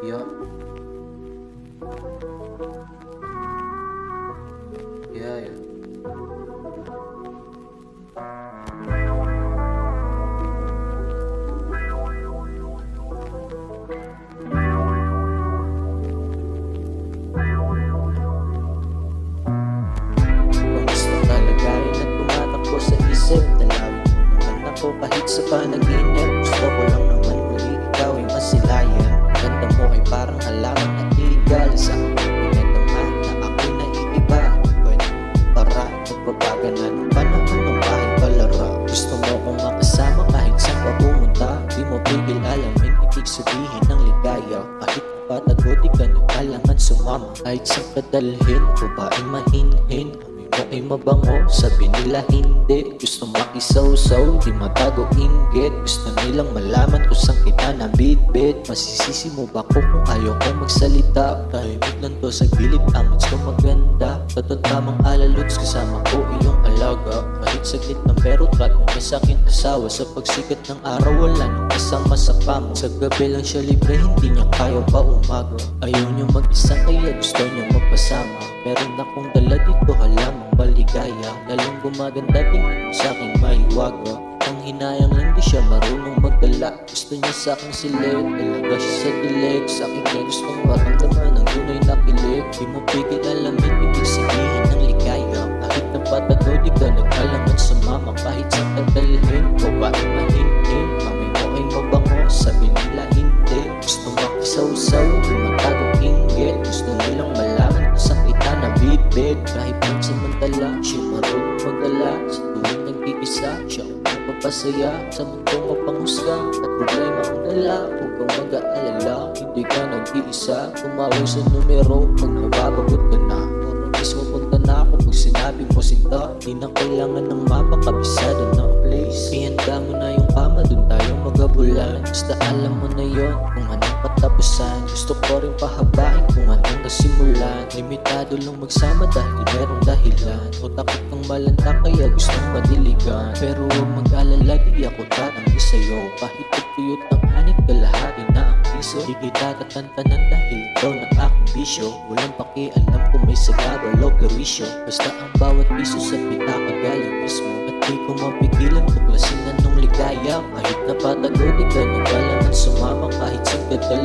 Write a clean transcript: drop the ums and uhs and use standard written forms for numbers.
Yeah. Yeah, yeah. Kung gusto kalagayan na tumatakbo sa isip, dalawin mo naman ako kahit sa panaginip. Gusto ko lang naman muli ikaw ay masilayan. Ganda mo ay parang halaman na illegal. Sa akin pinagdama na ako'y naiiba. Pwede para nagbabaga na ng panahon ng bahay palara. Gusto mo kong makasama kahit saan ka pumunta. Di mo pigil alamin ibig sabihin ng ligaya. Kahit napatagod di ka nagkalangan sumama. Kahit saan ka dalhin, babaeng mahinhin. Mo ay mabango, sabi nila hindi. Gusto makisaw-saw, di matago inggit. Gusto nilang malaman kung saan kita nabitbit. Masisisi mo ba ko kung ayaw ko magsalita? Tahimik lang to sa gilid, amats ko maganda. Totoo tamang alalots, kasama ko iyong alaga. Kahit saglit ng pero trat mo niya sa'kin asawa. Sa pagsikat ng araw, wala nang kasama sa pamo. Sa gabi lang siya libre, hindi niya kaya pa umaga. Ayaw niya mag-isa, kaya gusto niya magpasama. Meron akong dala dito, halamang maligaya. Lalong gumaganda, tingin mo sa'king mahiwaga. Ang hinayang lang di siya marunong magdala. Gusto niya sa'king silid, talaga siya sa dilig. Sa'kin niya gustong maramdaman ang tunay na kilig. Di mo pigil alamin, ibig sabihin ng ligaya. Kahit napatago, di ka nagkalangan sumama. Kahit sa kadalhin, babaeng mahinhin. Mami mo ay mabango, sabi nila hindi. Gusto makisaw-saw, di matagong inggit. Gusto nilang malaman kung saan kita nabibig. Kahit pansamantala, siya marunong magdala. Sa tuwing nag-iisa, siya ang napapasaya. Sa mundong mapanghusga at problema ang dala. Huwag kang mag-aalala, hindi ka nag-iisa. Tumawag sa numero, pag nababagot ka na. Mismo punta na ako pag sinabi mo sinta. Di na kailangan ng mapa, kabisado ng place. Ihanda mo na yung kama, dun tayo magabulan. Basta alam mo na yon kung anong katapusan. Gusto ko rin pahabain kung anong nasimulan. Limitado lang magsama dahil merong dahilan. O takot kang malanta kaya gustong madiligan. Pero huwag mag-alala, di ako tatanggi sa'yo. Kahit tuyot ng anit, kalahati na ang piso. Di kita tatantanan dahil ikaw ng aking bisyo. Walang pakialam kung may sagabal o perwisyo. Basta ang bawat piso sa pitaka galing mismo. At di ko mapigilan tuklasin anong ligaya. Kahit napatago, di ka nagkalangan sumama. Kahit sa kadal